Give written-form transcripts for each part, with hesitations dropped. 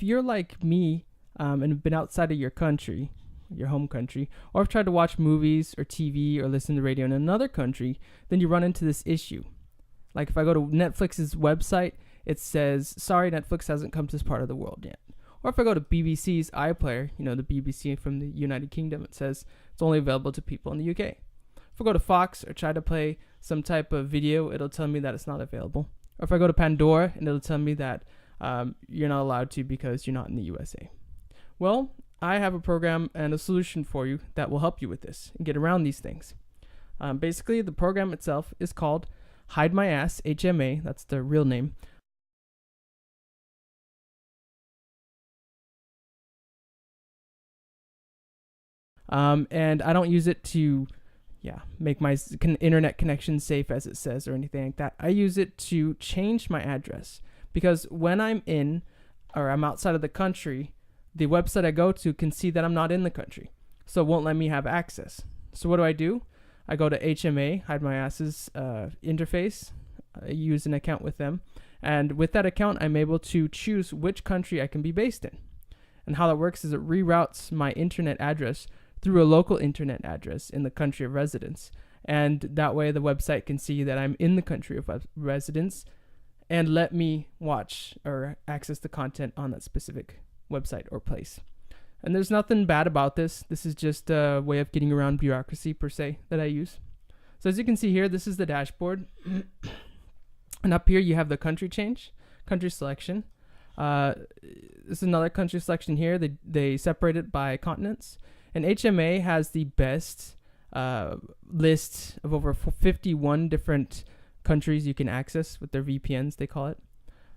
if you're like me and have been outside of your country, your home country, or have tried to watch movies or TV or listen to radio in another country, then you run into this issue. Like if I go to Netflix's website, it says, sorry, Netflix hasn't come to this part of the world yet. Or if I go to BBC's iPlayer, the BBC from the United Kingdom, it says it's only available to people in the UK. If I go to Fox or try to play some type of video, it'll tell me that it's not available. Or if I go to Pandora, and it'll tell me that you're not allowed to because you're not in the USA. Well, I have a program and a solution for you that will help you with this and get around these things. Basically, the program itself is called Hide My Ass, HMA, that's the real name. And I don't use it to make my internet connection safe, as it says, or anything like that. I use it to change my address, because when I'm outside of the country, the website I go to can see that I'm not in the country, so it won't let me have access. So what do? I go to HMA, Hide My Ass's interface. I use an account with them, and with that account, I'm able to choose which country I can be based in. And how that works is it reroutes my internet address through a local internet address in the country of residence. And that way the website can see that I'm in the country of residence and let me watch or access the content on that specific website or place. And there's nothing bad about this. This is just a way of getting around bureaucracy per se that I use. So as you can see here, this is the dashboard. And up here you have the country selection. This is another country selection here. They separate it by continents. And HMA has the best list of over 51 different countries you can access with their VPNs, they call it.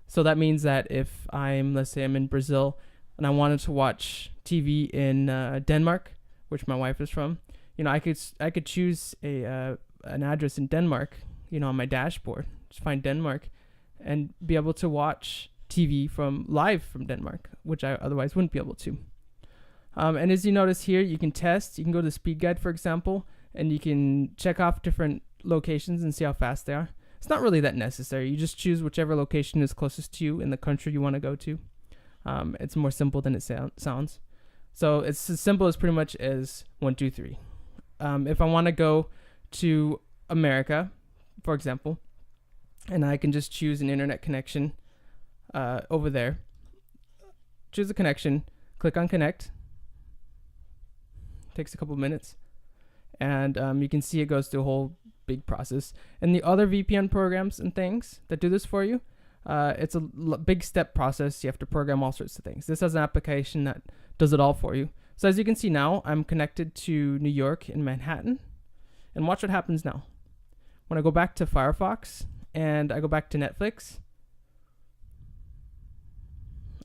So that means that if let's say I'm in Brazil and I wanted to watch TV in Denmark, which my wife is from, I could choose an address in Denmark, on my dashboard, just find Denmark, and be able to watch TV live from Denmark, which I otherwise wouldn't be able to. And as you notice here, you can test. You can go to the speed guide, for example, and you can check off different locations and see how fast they are. It's not really that necessary. You just choose whichever location is closest to you in the country you want to go to. It's more simple than it sounds. So it's as simple as pretty much as 1, 2, 3. If I want to go to America, for example, and I can just choose an internet connection over there. Choose a connection, click on connect. Takes a couple minutes, and you can see it goes through a whole big process. And the other VPN programs and things that do this for you, it's a big step process. You have to program all sorts of things. This has an application that does it all for you. So as you can see now, I'm connected to New York in Manhattan, and watch what happens now. When I go back to Firefox and I go back to Netflix,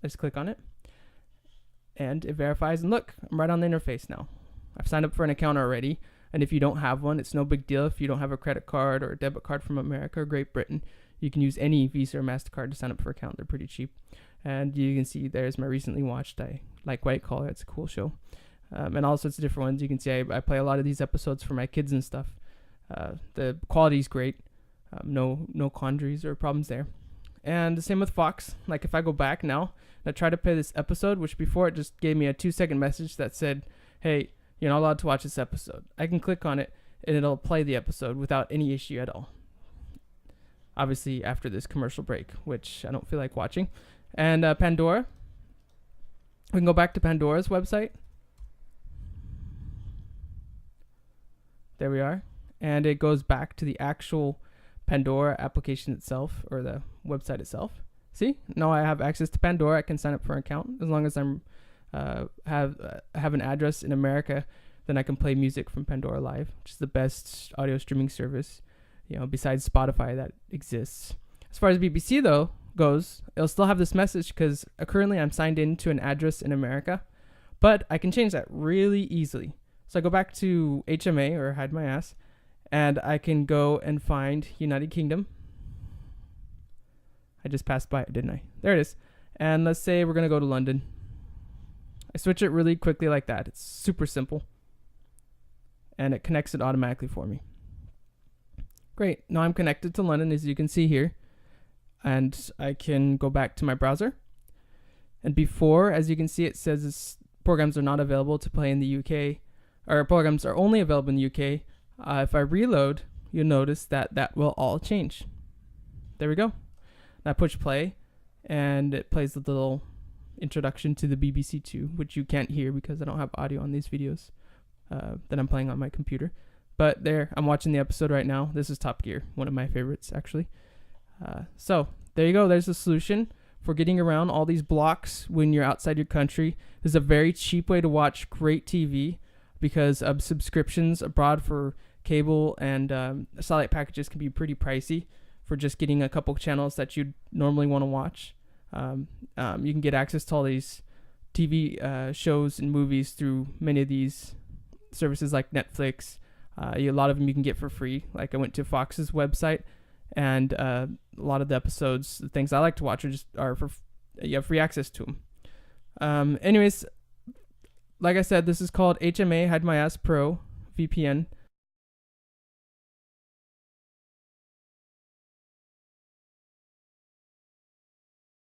I just click on it, and it verifies, and look, I'm right on the interface now. I've signed up for an account already, and if you don't have one, it's no big deal. If you don't have a credit card or a debit card from America or Great Britain, you can use any Visa or MasterCard to sign up for an account. They're pretty cheap. And you can see there's my recently watched. I like White Collar. It's a cool show. And all sorts of different ones. You can see I play a lot of these episodes for my kids and stuff. The quality's great. No quandaries or problems there. And the same with Fox. Like if I go back now and I try to play this episode, which before it just gave me a 2-second message that said, hey, you're not allowed to watch this episode. I can click on it and it'll play the episode without any issue at all. Obviously after this commercial break, which I don't feel like watching. And Pandora. We can go back to Pandora's website. There we are. And it goes back to the actual Pandora application itself, or the website itself. See? Now I have access to Pandora. I can sign up for an account as long as I'm have an address in America. Then I can play music from Pandora Live, which is the best audio streaming service, besides Spotify that exists. As far as BBC though goes, it'll still have this message because currently I'm signed in to an address in America, but I can change that really easily. So I go back to HMA, or Hide My Ass, and I can go and find United Kingdom. I just passed by it, didn't I? There it is. And let's say we're going to go to London. I switch it really quickly like that. It's super simple. And it connects it automatically for me. Great. Now I'm connected to London, as you can see here. And I can go back to my browser. And before, as you can see, it says programs are not available to play in the UK, or programs are only available in the UK. If I reload, you'll notice that that will all change. There we go. I push play, and it plays the little introduction to the BBC Two, which you can't hear because I don't have audio on these videos that I'm playing on my computer. But there, I'm watching the episode right now. This is Top Gear, one of my favorites, actually. So there you go. There's the solution for getting around all these blocks when you're outside your country. This is a very cheap way to watch great TV because subscriptions abroad for cable and satellite packages can be pretty pricey for just getting a couple channels that you'd normally want to watch. You can get access to all these TV shows and movies through many of these services like Netflix. A lot of them you can get for free. Like I went to Fox's website, and a lot of the episodes, the things I like to watch, you have free access to them. Anyways, like I said, this is called HMA Hide My Ass Pro VPN.